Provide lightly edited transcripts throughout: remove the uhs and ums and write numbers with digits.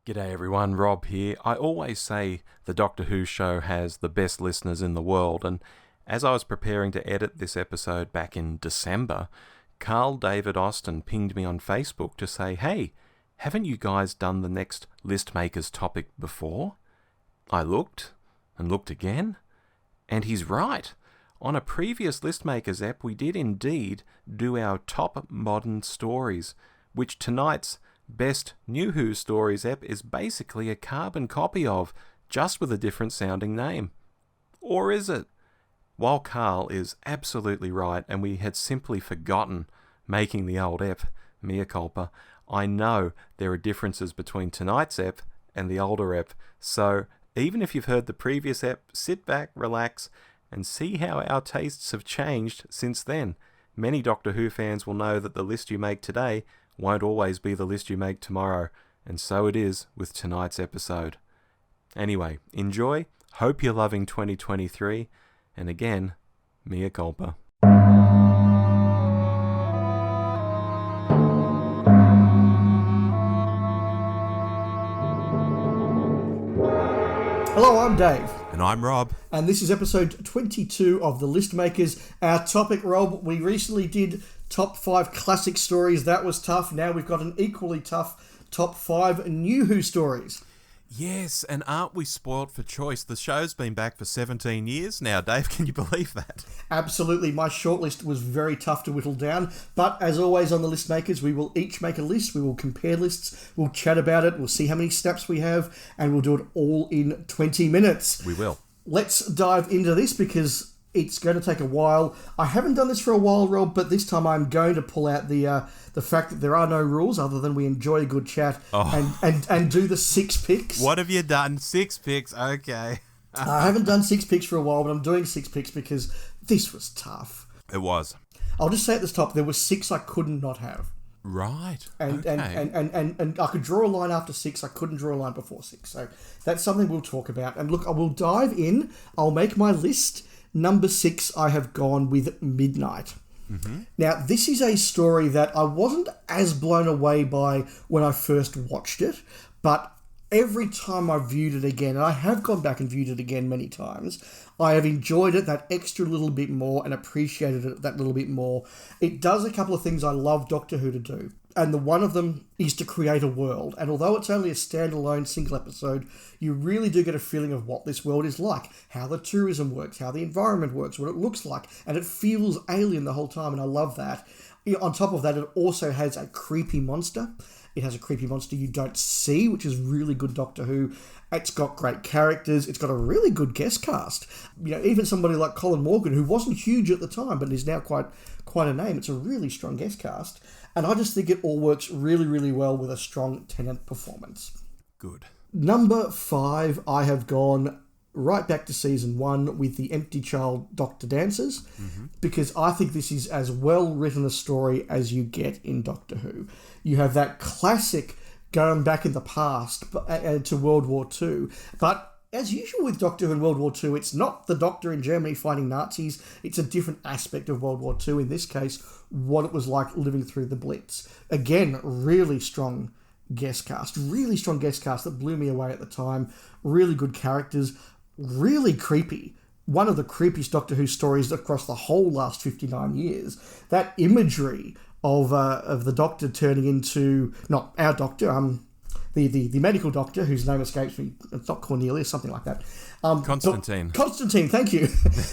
G'day everyone, Rob here. I always say the Doctor Who show has the best listeners in the world, and as I was preparing to edit this episode back in December, Carl David Austin pinged me on Facebook to say, hey, haven't you guys done the next Listmakers topic before? I looked, and looked again, and he's right. On a previous Listmakers ep, we did indeed do our top modern stories, which tonight's Best New Who Stories ep is basically a carbon copy of, just with a different sounding name. Or is it? While Carl is absolutely right, and we had simply forgotten making the old ep, mea culpa, I know there are differences between tonight's ep and the older ep, so even if you've heard the previous ep, sit back, relax, and see how our tastes have changed since then. Many Doctor Who fans will know that the list you make today won't always be the list you make tomorrow, and so it is with tonight's episode. Anyway, enjoy, hope you're loving 2023, and again, mea culpa. Hello, I'm Dave. And I'm Rob. And this is episode 22 of The List Makers. Our topic, Rob, we recently did top 5 classic stories. That was tough. Now we've got an equally tough top 5 New Who stories. Yes, and aren't we spoilt for choice? The show's been back for 17 years now, Dave. Can you believe that? Absolutely. My shortlist was very tough to whittle down. But as always on The List Makers, we will each make a list. We will compare lists. We'll chat about it. We'll see how many snaps we have. And we'll do it all in 20 minutes. We will. Let's dive into this because it's going to take a while. I haven't done this for a while, Rob, but this time I'm going to pull out the fact that there are no rules other than we enjoy a good chat and do the 6 picks. What have you done? 6 picks? Okay. I haven't done 6 picks for a while, but I'm doing 6 picks because this was tough. It was. I'll just say at the top, there were 6 I couldn't not have. Right. And I could draw a line after 6. I couldn't draw a line before 6. So that's something we'll talk about. And look, I will dive in. I'll make my list. Number 6, I have gone with Midnight. Mm-hmm. Now, this is a story that I wasn't as blown away by when I first watched it, but every time I viewed it again, and I have gone back and viewed it again many times, I have enjoyed it that extra little bit more and appreciated it that little bit more. It does a couple of things I love Doctor Who to do, and the one of them is to create a world. And although it's only a standalone single episode, you really do get a feeling of what this world is like, how the tourism works, how the environment works, what it looks like, and it feels alien the whole time, and I love that. On top of that, it also has a creepy monster. It has a creepy monster you don't see, which is really good Doctor Who. It's got great characters. It's got a really good guest cast. You know, even somebody like Colin Morgan, who wasn't huge at the time, but is now quite a name. It's a really strong guest cast. And I just think it all works really, really well with a strong Tennant performance. Good. Number 5, I have gone right back to season 1 with the Empty Child Doctor Dances, because I think this is as well written a story as you get in Doctor Who. You have that classic going back in the past to World War II, but as usual with Doctor Who in World War II, it's not the Doctor in Germany fighting Nazis, it's a different aspect of World War II, in this case, what it was like living through the Blitz. Again, really strong guest cast that blew me away at the time, really good characters, really creepy. One of the creepiest Doctor Who stories across the whole last 59 years. That imagery of the Doctor turning into, not our Doctor, the medical doctor, whose name escapes me. It's not Cornelius, something like that. Constantine. Constantine, thank you.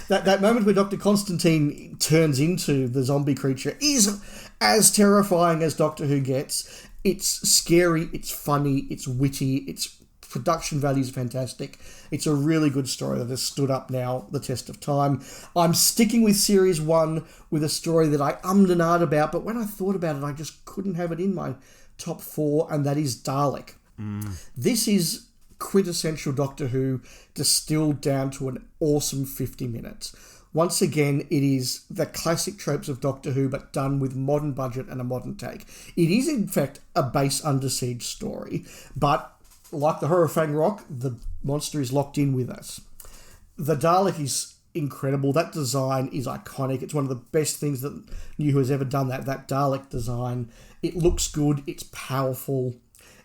that moment where Dr. Constantine turns into the zombie creature is as terrifying as Doctor Who gets. It's scary, it's funny, it's witty, its production value is fantastic. It's a really good story that has stood up now the test of time. I'm sticking with Series 1 with a story that I ummed and ahed about, but when I thought about it, I just couldn't have it in my top 4, and that is Dalek. This is quintessential Doctor Who distilled down to an awesome 50 minutes. Once again, it is the classic tropes of Doctor Who, but done with modern budget and a modern take. It is, in fact, a base Under Siege story, but like the Horror-Fang Rock, the monster is locked in with us. The Dalek is incredible. That design is iconic. It's one of the best things that New Who has ever done, that Dalek design. It looks good. It's powerful.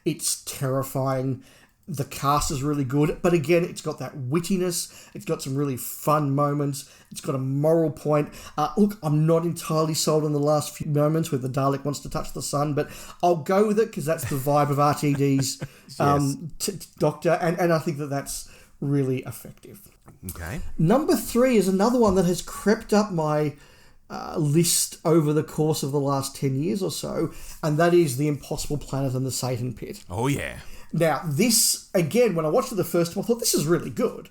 It's terrifying. The cast is really good, but again, it's got that wittiness. It's got some really fun moments. It's got a moral point. Look, I'm not entirely sold on the last few moments where the Dalek wants to touch the sun, but I'll go with it because that's the vibe of RTD's Doctor, and I think that that's really effective. Okay. Number 3 is another one that has crept up my list over the course of the last 10 years or so, and that is The Impossible Planet and the Satan Pit. Oh, yeah. Now, this, again, when I watched it the first time, I thought, this is really good.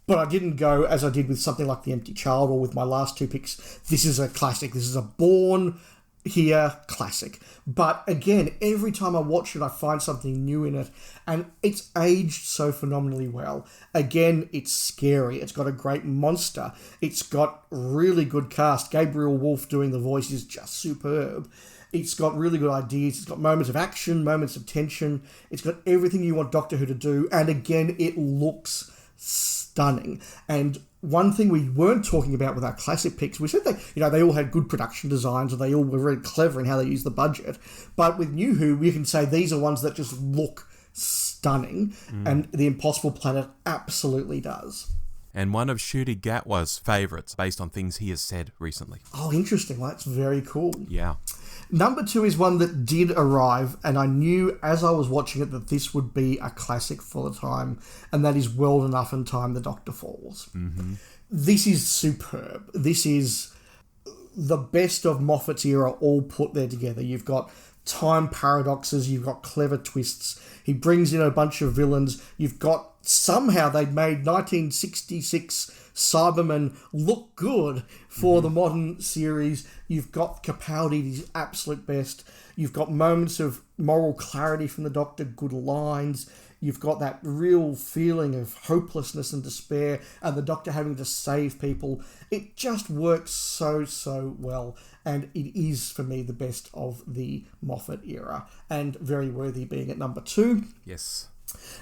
But I didn't go, as I did with something like The Empty Child or with my last 2 picks, this is a classic. This is a born here classic. But again, every time I watch it, I find something new in it. And it's aged so phenomenally well. Again, it's scary. It's got a great monster. It's got really good cast. Gabriel Wolf doing the voice is just superb. It's got really good ideas. It's got moments of action, moments of tension. It's got everything you want Doctor Who to do. And again, it looks stunning. And one thing we weren't talking about with our classic picks, we said they all had good production designs and they all were very clever in how they used the budget. But with New Who, we can say these are ones that just look stunning. And The Impossible Planet absolutely does. And one of Ncuti Gatwa's favourites based on things he has said recently. Oh, interesting. Well, that's very cool. Yeah. Number 2 is one that did arrive, and I knew as I was watching it that this would be a classic for the time, and that is World Enough and Time the Doctor Falls. Mm-hmm. This is superb. This is the best of Moffat's era all put there together. You've got time paradoxes, you've got clever twists. He brings in a bunch of villains. You've got, somehow they'd made 1966 Cybermen look good for the modern series. You've got Capaldi at his absolute best. You've got moments of moral clarity from the Doctor, good lines. You've got that real feeling of hopelessness and despair, and the Doctor having to save people. It just works so, so well, and it is, for me, the best of the Moffat era, and very worthy being at number 2. Yes.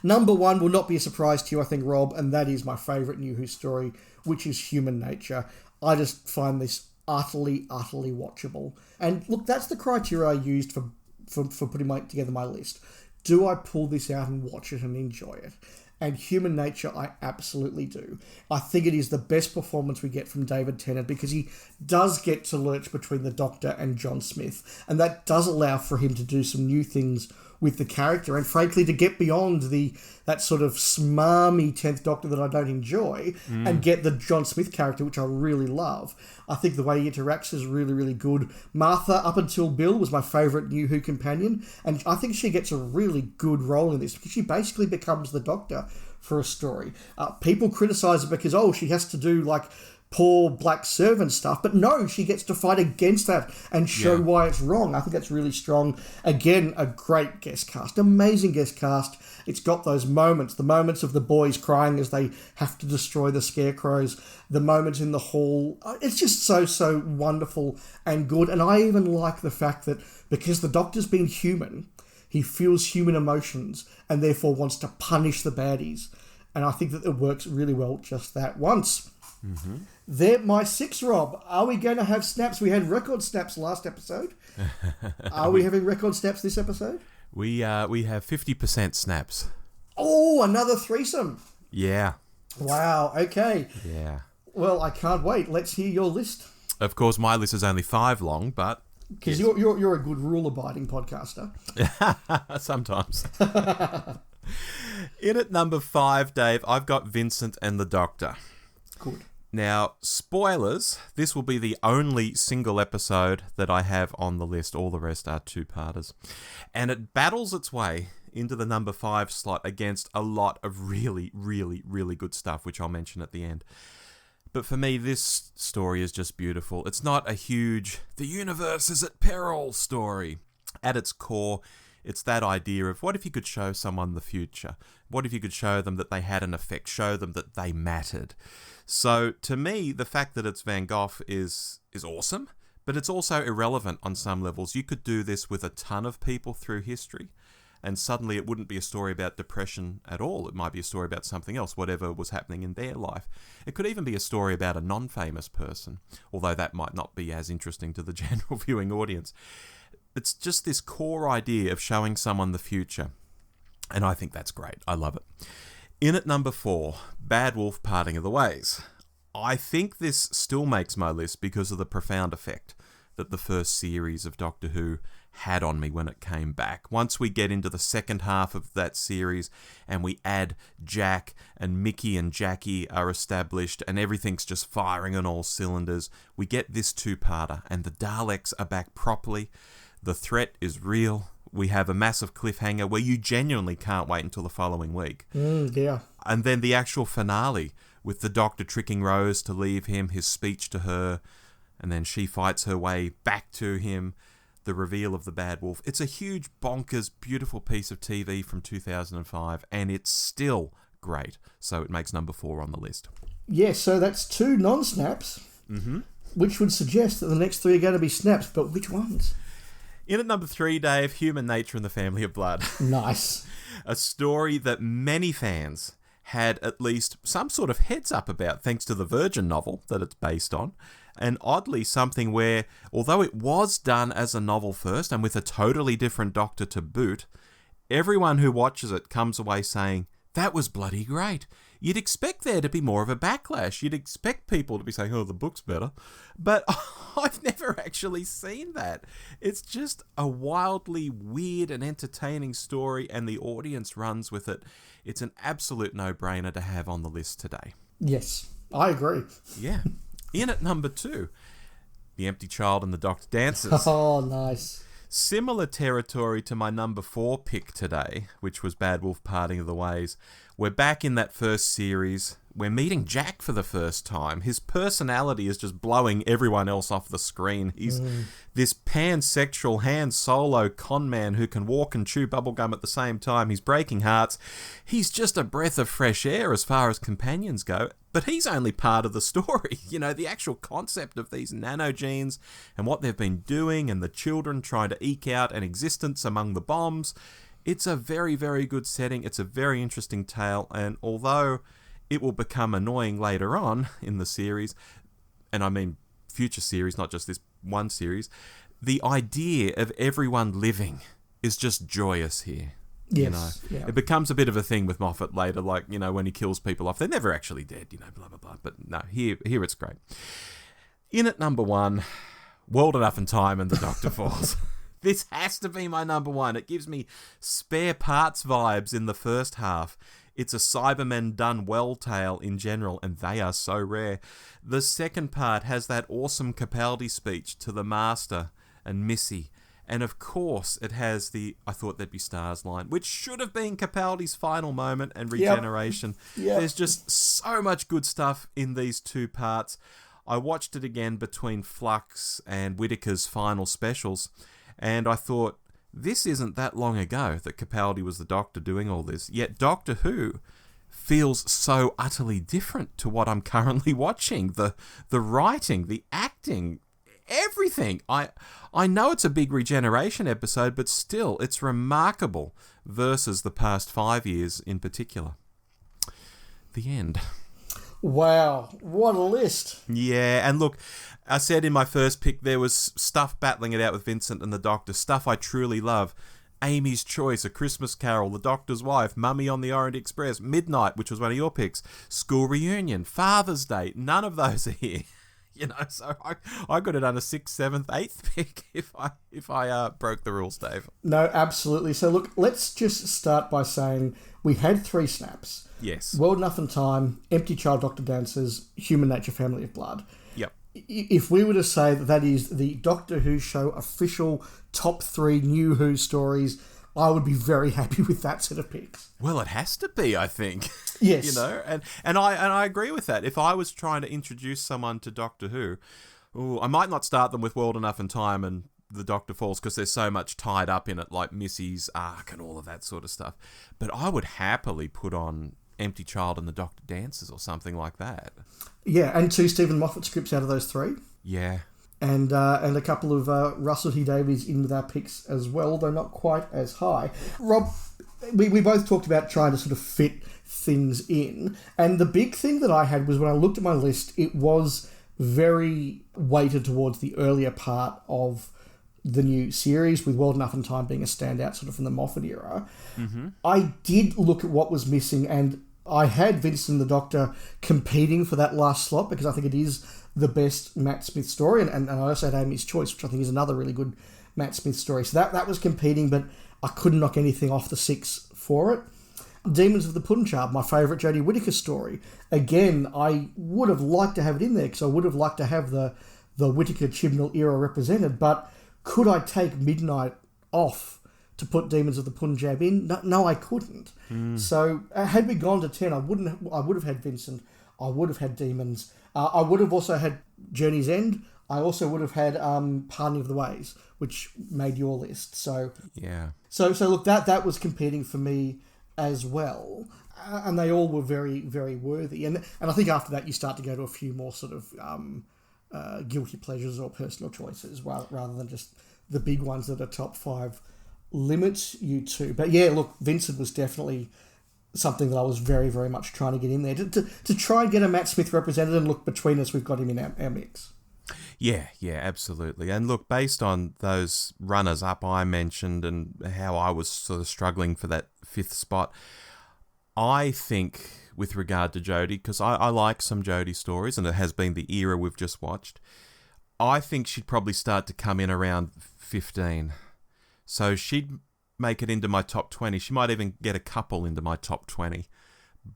Number 1 will not be a surprise to you, I think, Rob, and that is my favourite New Who story, which is Human Nature. I just find this utterly, utterly watchable. And look, that's the criteria I used for putting together my list. Do I pull this out and watch it and enjoy it? And Human Nature, I absolutely do. I think it is the best performance we get from David Tennant because he does get to lurch between the Doctor and John Smith, and that does allow for him to do some new things with the character, and frankly to get beyond that sort of smarmy 10th Doctor that I don't enjoy and get the John Smith character, which I really love. I think the way he interacts is really, really good. Martha, up until Bill, was my favourite New Who companion, and I think she gets a really good role in this because she basically becomes the Doctor for a story. People criticise her because, she has to do poor black servant stuff, but no, she gets to fight against that and show why it's wrong. I think that's really strong. Again, a great guest cast, amazing guest cast. It's got those moments, the moments of the boys crying as they have to destroy the scarecrows, the moments in the hall. It's just so, so wonderful and good. And I even like the fact that because the Doctor's been human, he feels human emotions and therefore wants to punish the baddies. And I think that it works really well just that once. Mm-hmm. They're my 6, Rob. Are we going to have snaps? We had record snaps last episode. Are we having record snaps this episode? We have 50% snaps. Oh, another threesome. Yeah. Wow, okay. Yeah. Well, I can't wait. Let's hear your list. Of course, my list is only 5 long, but... Because you're a good rule-abiding podcaster. Sometimes. In at number 5, Dave, I've got Vincent and the Doctor. Good. Now, spoilers, this will be the only single episode that I have on the list. All the rest are 2-parters. And it battles its way into the number 5 slot against a lot of really, really, really good stuff, which I'll mention at the end. But for me, this story is just beautiful. It's not a huge, the universe is at peril story. At its core, it's that idea of what if you could show someone the future? What if you could show them that they had an effect, show them that they mattered? So to me, the fact that it's Van Gogh is awesome, but it's also irrelevant on some levels. You could do this with a ton of people through history, and suddenly it wouldn't be a story about depression at all. It might be a story about something else, whatever was happening in their life. It could even be a story about a non-famous person, although that might not be as interesting to the general viewing audience. It's just this core idea of showing someone the future. And I think that's great. I love it. In at number 4, Bad Wolf Parting of the Ways. I think this still makes my list because of the profound effect that the first series of Doctor Who had on me when it came back. Once we get into the second half of that series and we add Jack and Mickey and Jackie are established and everything's just firing on all cylinders, we get this two-parter and the Daleks are back properly. The threat is real. We have a massive cliffhanger where you genuinely can't wait until the following week. Yeah. And then the actual finale with the Doctor tricking Rose to leave him, his speech to her, and then she fights her way back to him, the reveal of the Bad Wolf. It's a huge, bonkers, beautiful piece of TV from 2005, and it's still great. So it makes number 4 on the list. Yeah, so that's 2 non-snaps, which would suggest that the next 3 are going to be snaps, but which ones? In at number 3, Dave, Human Nature and the Family of Blood. Nice. A story that many fans had at least some sort of heads up about, thanks to the Virgin novel that it's based on. And oddly, something where, although it was done as a novel first and with a totally different Doctor to boot, everyone who watches it comes away saying, that was bloody great. You'd expect there to be more of a backlash. You'd expect people to be saying, oh, the book's better. But I've never actually seen that. It's just a wildly weird and entertaining story, and the audience runs with it. It's an absolute no-brainer to have on the list today. Yes, I agree. Yeah. In at number 2, The Empty Child and the Doctor Dances. Oh, nice. Similar territory to my number 4 pick today, which was Bad Wolf Parting of the Ways. We're back in that first series. We're meeting Jack for the first time. His personality is just blowing everyone else off the screen. He's this pansexual Han Solo con man who can walk and chew bubblegum at the same time. He's breaking hearts. He's just a breath of fresh air as far as companions go. But he's only part of the story. You know, the actual concept of these nanogenes and what they've been doing and the children trying to eke out an existence among the bombs. It's a very, very good setting. It's a very interesting tale. And although it will become annoying later on in the series, and I mean future series, not just this one series, the idea of everyone living is just joyous here. Yes. You know, It becomes a bit of a thing with Moffat later, like, you know, when he kills people off, they're never actually dead, you know, blah, blah, blah. But no, here it's great. In at number 1, World Enough and Time and the Doctor Falls. This has to be my number 1. It gives me Spare Parts vibes in the first half. It's a Cybermen done well tale in general, and they are so rare. The second part has that awesome Capaldi speech to the Master and Missy. And of course, it has the I Thought There'd Be Stars line, which should have been Capaldi's final moment and regeneration. Yep. There's just so much good stuff in these 2 parts. I watched it again between Flux and Whittaker's final specials, and I thought, this isn't that long ago that Capaldi was the Doctor doing all this, yet Doctor Who feels so utterly different to what I'm currently watching. The writing, the acting, everything. I know it's a big regeneration episode, but still, it's remarkable versus the past 5 years in particular. The end. Wow, what a list. Yeah, and look, I said in my first pick there was stuff battling it out with Vincent and the Doctor, stuff I truly love. Amy's Choice, A Christmas Carol, The Doctor's Wife, Mummy on the Orient Express, Midnight, which was one of your picks, School Reunion, Father's Day. None of those are here. You know, so I could have done a 6th, 7th, 8th pick if I broke the rules, Dave. No, absolutely. So look, let's just start by saying we had 3 snaps. Yes. World Enough and Time, Empty Child, Doctor Dances, Human Nature, Family of Blood. Yep. If we were to say that is the Doctor Who show official top 3 new Who stories, I would be very happy with that set of picks. Well, it has to be, I think. Yes. You know, and I agree with that. If I was trying to introduce someone to Doctor Who, I might not start them with World Enough and Time and the Doctor Falls because there's so much tied up in it, like Missy's arc and all of that sort of stuff. But I would happily put on Empty Child and the Doctor Dances or something like that. Yeah, and 2 Stephen Moffat scripts out of those 3. Yeah. And a couple of Russell T Davies in with our picks as well, though not quite as high. Rob, we both talked about trying to sort of fit things in. And the big thing that I had was when I looked at my list, it was very weighted towards the earlier part of the new series, with World Enough and Time being a standout sort of from the Moffat era, Mm-hmm. I did look at what was missing, and I had Vincent and the Doctor competing for that last slot because I think it is the best Matt Smith story, and I also had Amy's Choice, which I think is another really good Matt Smith story. So that was competing, but I couldn't knock anything off the 6 for it. Demons of the Punjab, my favourite Jodie Whittaker story. Again, I would have liked to have it in there because I would have liked to have the Whittaker-Chibnall era represented, but could I take Midnight off to put Demons of the Punjab in? No, I couldn't. So had we gone to 10, I would have had Vincent. I would have had Demons. I would have also had Journey's End. I also would have had Parting of the Ways, which made your list. So Yeah. So look, that was competing for me as well, and they all were very, very worthy. And I think after that you start to go to a few more sort of guilty pleasures or personal choices rather than just the big ones that are top 5 limits you to. But yeah, look, Vincent was definitely something that I was very, very much trying to get in there to try and get a Matt Smith represented, and look, between us we've got him in our mix. Yeah, absolutely. And look, based on those runners-up I mentioned and how I was sort of struggling for that 5th spot, I think with regard to Jodie, because I like some Jodie stories, and it has been the era we've just watched, I think she'd probably start to come in around 15. So she'd make it into my top 20. She might even get a couple into my top 20.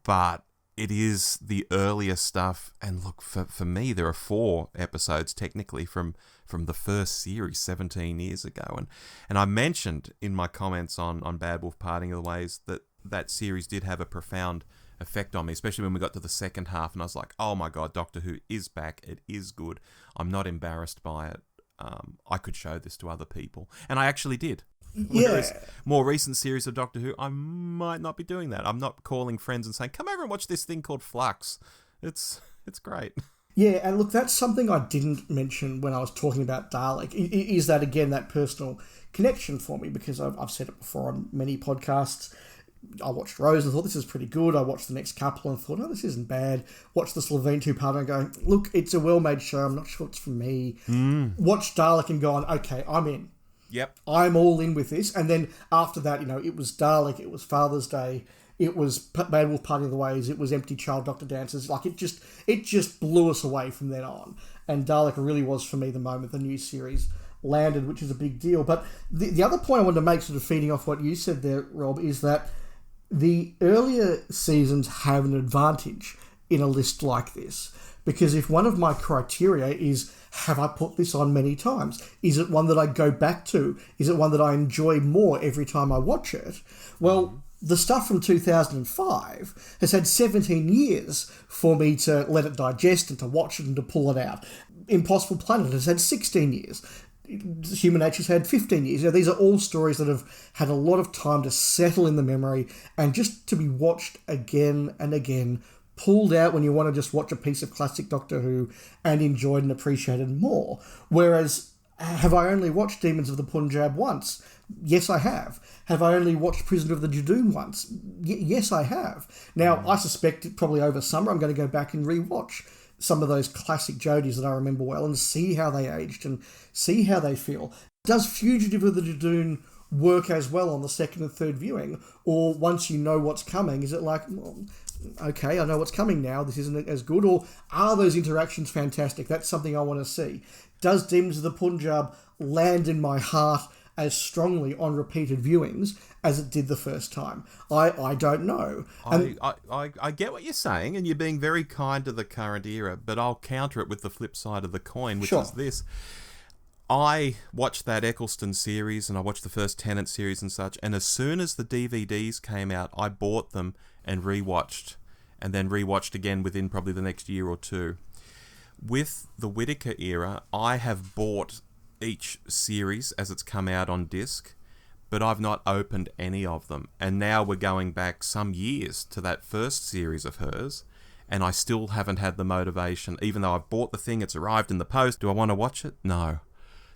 But it is the earlier stuff, and look, for me, there are 4 episodes technically from the first series 17 years ago, and I mentioned in my comments on Bad Wolf Parting of the Ways that series did have a profound effect on me, especially when we got to the second half, and I was like, oh my god, Doctor Who is back, it is good, I'm not embarrassed by it, I could show this to other people, and I actually did. Whereas more recent series of Doctor Who, I might not be doing that. I'm not calling friends and saying, come over and watch this thing called Flux. It's great. Yeah, and look, that's something I didn't mention when I was talking about Dalek, is that, again, that personal connection for me, because I've said it before on many podcasts. I watched Rose and thought, this is pretty good. I watched the next couple and thought, oh, this isn't bad. Watched the Slovene 2-parter and going, look, it's a well-made show. I'm not sure it's for me. Watched Dalek and gone, okay, I'm in. Yep. I'm all in with this. And then after that, it was Dalek, it was Father's Day, it was Bad Wolf Parting of the Ways, it was Empty Child, Doctor Dancers. Like, it just blew us away from then on. And Dalek really was, for me, the moment the new series landed, which is a big deal. But the other point I wanted to make, sort of feeding off what you said there, Rob, is that the earlier seasons have an advantage in a list like this. Because if one of my criteria is, have I put this on many times? Is it one that I go back to? Is it one that I enjoy more every time I watch it? Well, the stuff from 2005 has had 17 years for me to let it digest and to watch it and to pull it out. Impossible Planet has had 16 years. Human Nature's had 15 years. These are all stories that have had a lot of time to settle in the memory and just to be watched again and again, pulled out when you want to just watch a piece of classic Doctor Who and enjoyed and appreciated more. Whereas, have I only watched Demons of the Punjab once? Yes, I have. Have I only watched Prisoner of the Judoon once? Yes, I have. Now, I suspect probably over summer I'm going to go back and rewatch some of those classic Jodies that I remember well and see how they aged and see how they feel. Does Fugitive of the Judoon work as well on the second and third viewing? Or once you know what's coming, is it like, well, okay, I know what's coming now, this isn't as good? Or are those interactions fantastic? That's something I want to see. Does Demons of the Punjab land in my heart as strongly on repeated viewings as it did the first time? I don't know. I get what you're saying, and you're being very kind to the current era, but I'll counter it with the flip side of the coin, which is this. I watched that Eccleston series, and I watched the first Tennant series and such, and as soon as the DVDs came out, I bought them and rewatched, and then rewatched again within probably the next year or two. With the Whittaker era, I have bought each series as it's come out on disc, but I've not opened any of them. And now we're going back some years to that first series of hers, and I still haven't had the motivation. Even though I've bought the thing, it's arrived in the post. Do I want to watch it? No.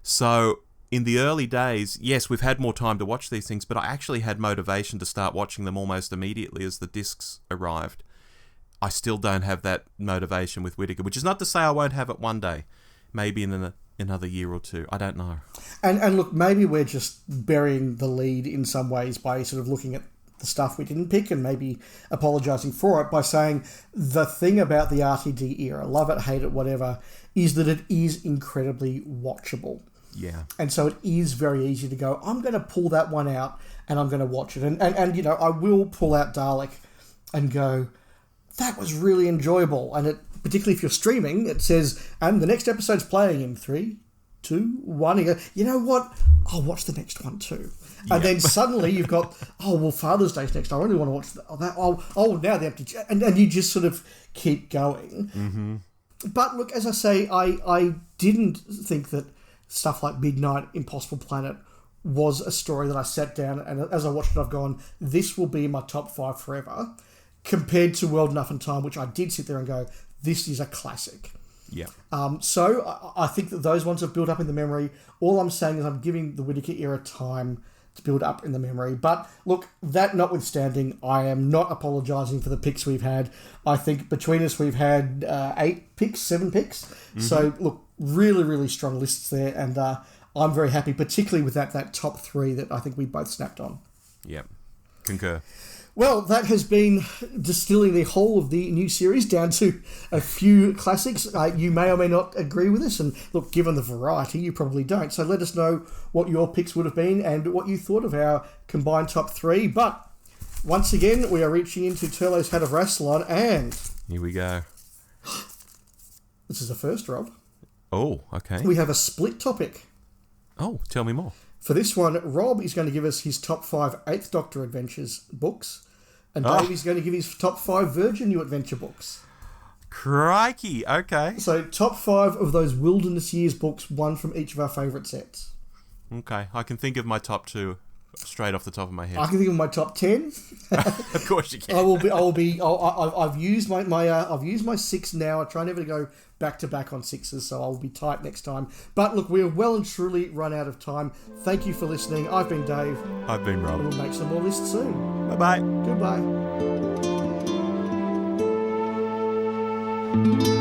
So in the early days, yes, we've had more time to watch these things, but I actually had motivation to start watching them almost immediately as the discs arrived. I still don't have that motivation with Whittaker, which is not to say I won't have it one day. Maybe in another year or two. I don't know. And look, maybe we're just burying the lead in some ways by sort of looking at the stuff we didn't pick and maybe apologising for it by saying the thing about the RTD era, love it, hate it, whatever, is that it is incredibly watchable. Yeah. And so it is very easy to go, I'm going to pull that one out and I'm going to watch it. And you know, I will pull out Dalek and go, that was really enjoyable. And it, particularly if you're streaming, it says, and the next episode's playing in 3, 2, 1. You go, you know what? I'll watch the next one too. And then suddenly you've got, oh, well, Father's Day's next. I really want to watch that. Oh, now the empty... And you just sort of keep going. Mm-hmm. But look, as I say, I didn't think that stuff like Midnight Impossible Planet was a story that I sat down and as I watched it, I've gone, this will be in my top 5 forever, compared to World Enough and Time, which I did sit there and go, this is a classic. Yeah. So I think that those ones have built up in the memory. All I'm saying is I'm giving the Whittaker era time to build up in the memory. But look, that notwithstanding, I am not apologising for the picks we've had. I think between us we've had 7 picks. Mm-hmm. So look, really, really strong lists there. And I'm very happy, particularly with that top 3 that I think we both snapped on. Yep. Concur. Well, that has been distilling the whole of the new series down to a few classics. You may or may not agree with us, and look, given the variety, you probably don't. So let us know what your picks would have been and what you thought of our combined top 3. But once again, we are reaching into Turlo's Hat of Rassilon, and... Here we go. This is the first, Rob. Oh, okay. We have a split topic. Oh, tell me more. For this one, Rob is going to give us his top 5 Eighth Doctor Adventures books, and Dave is going to give his top 5 Virgin New Adventure books. Crikey, okay. So top 5 of those Wilderness Years books, one from each of our favourite sets. Okay, I can think of my top 2 straight off the top of my head. I can think of my top 10. Of course you can. I've used my 6 now. I try never to go back to back on 6s, so I'll be tight next time. But look, we're well and truly run out of time. Thank you for listening. I've been Dave. I've been Rob. We'll make some more lists soon. Bye-bye. Goodbye.